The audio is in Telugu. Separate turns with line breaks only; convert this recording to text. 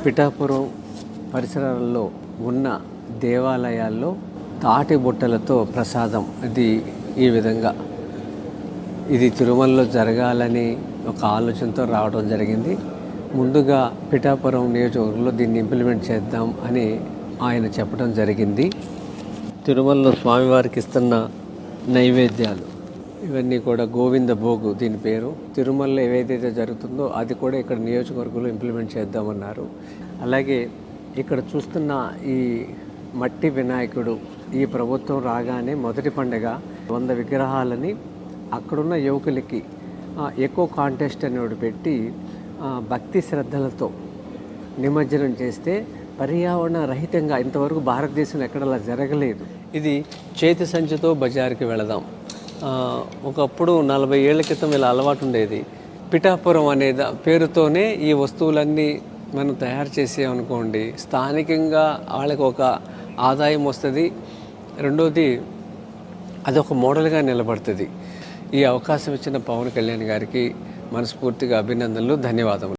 పిఠాపురం పరిసరాల్లో ఉన్న దేవాలయాల్లో తాటి బుట్టలతో ప్రసాదం ఈ విధంగా ఇది తిరుమలలో జరగాలని ఒక ఆలోచనతో రావడం జరిగింది. ముందుగా పిఠాపురం నియోజకవర్గంలో దీన్ని ఇంప్లిమెంట్ చేద్దాం అని ఆయన చెప్పడం జరిగింది. తిరుమలలో స్వామివారికి ఇస్తున్న నైవేద్యాలు ఇవన్నీ కూడా గోవింద భోగు దీని పేరు. తిరుమలలో ఏదైతే జరుగుతుందో అది కూడా ఇక్కడ నియోజకవర్గంలో ఇంప్లిమెంట్ చేద్దామన్నారు. అలాగే ఇక్కడ చూస్తున్న ఈ మట్టి వినాయకుడు ఈ ప్రభుత్వం రాగానే మొదటి పండుగ 100 విగ్రహాలని అక్కడున్న యువకులకి ఎకో కాంటెస్ట్ అనేవాడు పెట్టి భక్తి శ్రద్ధలతో నిమజ్జనం చేస్తే పర్యావరణ రహితంగా ఇంతవరకు భారతదేశంలో ఎక్కడ అలా జరగలేదు. ఇది చేతి సంచితో బజార్కి వెళదాం. ఒకప్పుడు 40 ఏళ్ల క్రితం ఇలా అలవాటు ఉండేది. పిఠాపురం అనే పేరుతోనే ఈ వస్తువులన్నీ మనం తయారు చేసామనుకోండి, స్థానికంగా వాళ్ళకి ఒక ఆదాయం వస్తుంది. రెండోది అదొక మోడల్గా నిలబడుతుంది. ఈ అవకాశం ఇచ్చిన పవన్ కళ్యాణ్ గారికి మనస్ఫూర్తిగా అభినందనలు, ధన్యవాదములు.